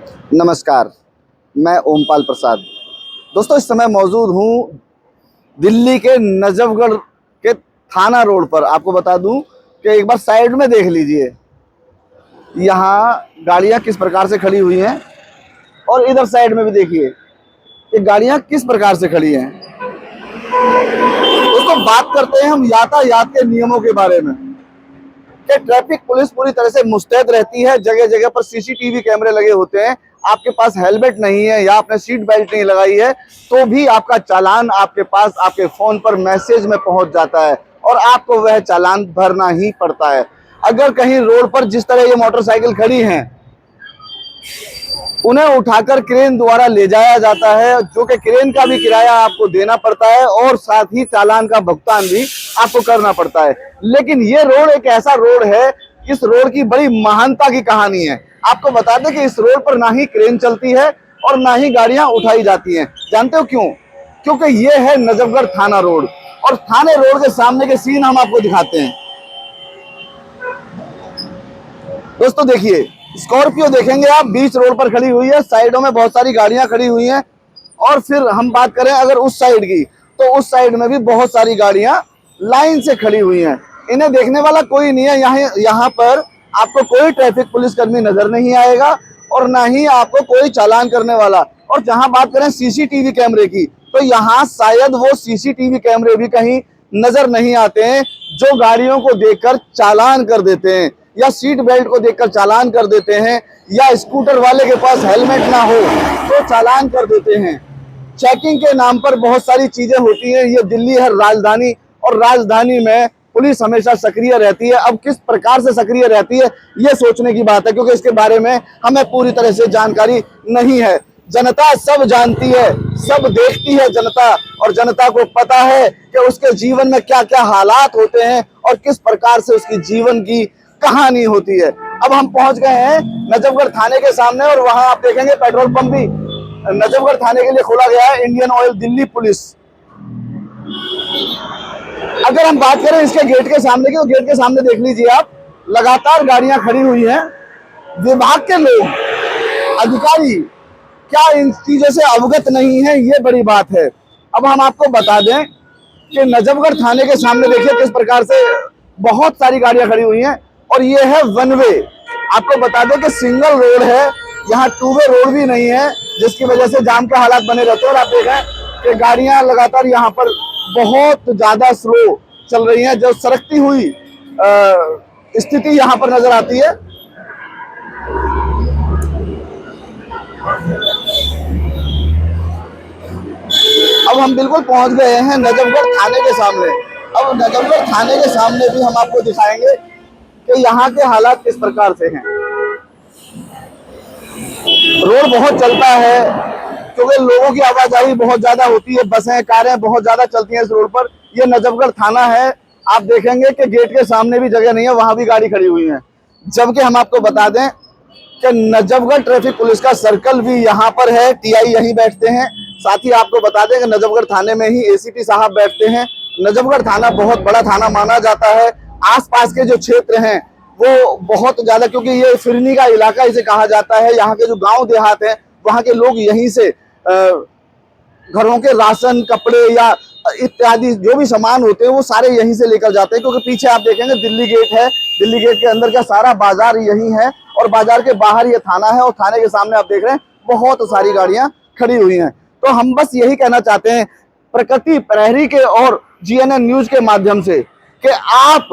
नमस्कार, मैं ओमपाल प्रसाद। दोस्तों, इस समय मौजूद हूँ दिल्ली के नजफगढ़ के थाना रोड पर। आपको बता दूं कि एक बार साइड में देख लीजिए, यहाँ गाड़ियाँ किस प्रकार से खड़ी हुई हैं और इधर साइड में भी देखिए ये गाड़ियाँ किस प्रकार से खड़ी हैं। दोस्तों, बात करते हैं हम यातायात के नियमों के बारे में कि ट्रैफिक पुलिस पूरी तरह से मुस्तैद रहती है। जगह जगह पर सीसीटीवी कैमरे लगे होते हैं। आपके पास हेलमेट नहीं है या आपने सीट बेल्ट नहीं लगाई है तो भी आपका चालान आपके पास आपके फोन पर मैसेज में पहुंच जाता है और आपको वह चालान भरना ही पड़ता है। अगर कहीं रोड पर जिस तरह ये मोटरसाइकिल खड़ी हैं, उन्हें उठाकर क्रेन द्वारा ले जाया जाता है, जो कि क्रेन का भी किराया आपको देना पड़ता है और साथ ही चालान का भुगतान भी आपको करना पड़ता है। लेकिन ये रोड एक ऐसा रोड है, इस रोड की बड़ी महानता की कहानी है। आपको बता दें कि इस रोड पर ना ही क्रेन चलती है और ना ही गाड़ियां उठाई जाती हैं। जानते हो क्यों? क्योंकि ये है नजफगढ़ थाना रोड और थाने रोड के सामने के सीन हम आपको दिखाते हैं। दोस्तों देखिए, स्कॉर्पियो देखेंगे आप, बीच रोड पर खड़ी हुई है, साइडों में बहुत सारी गाड़ियां खड़ी हुई हैं। और फिर हम बात करें अगर उस साइड की, तो उस साइड में भी बहुत सारी गाड़ियां लाइन से खड़ी हुई हैं। इन्हें देखने वाला कोई नहीं है। यहाँ पर आपको कोई ट्रैफिक पुलिस कर्मी नजर नहीं आएगा और ना ही आपको कोई चालान करने वाला। और जहां बात करें सीसीटीवी कैमरे की, तो यहाँ शायद वो सीसीटीवी कैमरे भी कहीं नजर नहीं आते हैं जो गाड़ियों को देखकर चालान कर देते हैं या सीट बेल्ट को देखकर चालान कर देते हैं या स्कूटर वाले के पास हेलमेट ना हो तो चालान कर देते हैं। चेकिंग के नाम पर बहुत सारी चीजें होती हैं। ये दिल्ली है राजधानी और राजधानी में पुलिस हमेशा सक्रिय रहती है। अब किस प्रकार से सक्रिय रहती है ये सोचने की बात है, क्योंकि इसके बारे में हमें पूरी तरह से जानकारी नहीं है। जनता सब जानती है, सब देखती है जनता, और जनता को पता है कि उसके जीवन में क्या क्या हालात होते हैं और किस प्रकार से उसकी जीवन की कहानी होती है। अब हम पहुंच गए हैं नजफगढ़ थाने के सामने और वहां आप देखेंगे पेट्रोल पंप भी नजफगढ़ थाने के लिए खोला गया है, इंडियन ऑयल दिल्ली पुलिस। अगर हम बात करें इसके गेट के सामने की, तो गेट के सामने देख लीजिए आप, लगातार गाड़ियां खड़ी हुई हैं। विभाग के लोग, अधिकारी क्या इन चीजों से अवगत नहीं है, ये बड़ी बात है। अब हम आपको बता दें कि नजफगढ़ थाने के सामने देखिए किस प्रकार से बहुत सारी गाड़ियां खड़ी हुई हैं और ये है वन वे। आपको बता दें कि सिंगल रोड है, यहाँ टू वे रोड भी नहीं है, जिसकी वजह से जाम के हालात बने रहते हैं। और आप देखें कि गाड़ियां लगातार यहाँ पर बहुत ज्यादा स्लो चल रही हैं, जो सरकती हुई स्थिति यहाँ पर नजर आती है। अब हम बिल्कुल पहुंच गए हैं नजफगढ़ थाने के सामने। अब नजफगढ़ थाने के सामने भी हम आपको दिखाएंगे कि यहाँ के हालात किस प्रकार से हैं। रोड बहुत चलता है क्योंकि लोगों की आवाजाही बहुत ज्यादा होती है, बसें कारें बहुत ज्यादा चलती हैं इस रोड पर। यह नजफगढ़ थाना है। आप देखेंगे कि गेट के सामने भी जगह नहीं है, वहां भी गाड़ी खड़ी हुई है। जबकि हम आपको बता दें कि नजफगढ़ ट्रैफिक पुलिस का सर्कल भी यहाँ पर है, टीआई यहीं बैठते हैं। साथ ही आपको बता दें कि नजफगढ़ थाने में ही एसीपी साहब बैठते हैं। नजफगढ़ थाना बहुत बड़ा थाना माना जाता है। आसपास के जो क्षेत्र हैं वो बहुत ज्यादा, क्योंकि ये फिरनी का इलाका इसे कहा जाता है। यहाँ के जो गांव देहात हैं वहाँ के लोग यहीं से घरों के राशन, कपड़े या इत्यादि जो भी सामान होते हैं वो सारे यहीं से लेकर जाते हैं। क्योंकि पीछे आप देखेंगे दिल्ली गेट है, दिल्ली गेट के अंदर का सारा बाजार यही है और बाजार के बाहर ये थाना है और थाने के सामने आप देख रहे हैं बहुत सारी गाड़ियां खड़ी हुई हैं। तो हम बस यही कहना चाहते हैं प्रकृति प्रहरी के और जीएनएन न्यूज के माध्यम से कि आप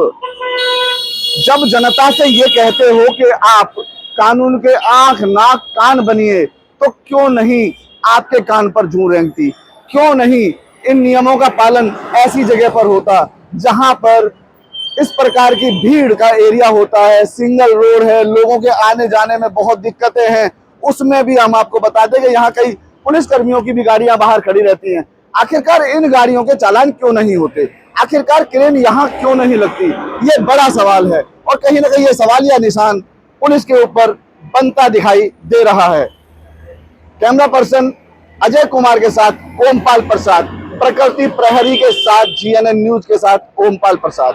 जब जनता से ये कहते हो कि आप कानून के आंख नाक कान बनिए, तो क्यों नहीं आपके कान पर जूं रेंगती, क्यों नहीं इन नियमों का पालन ऐसी जगह पर होता जहां पर इस प्रकार की भीड़ का एरिया होता है, सिंगल रोड है, लोगों के आने जाने में बहुत दिक्कतें हैं। उसमें भी हम आपको बता दें कि यहाँ कई पुलिस कर्मियों की भी गाड़ियां बाहर खड़ी रहती हैं। आखिरकार इन गाड़ियों के चालान क्यों नहीं होते? आखिरकार क्रेन यहाँ क्यों नहीं लगती? ये बड़ा सवाल है और कहीं ना कहीं ये सवालिया निशान पुलिस के ऊपर बनता दिखाई दे रहा है। कैमरा पर्सन अजय कुमार के साथ ओमपाल प्रसाद, प्रकृति प्रहरी के साथ, जीएनएन न्यूज के साथ ओमपाल प्रसाद।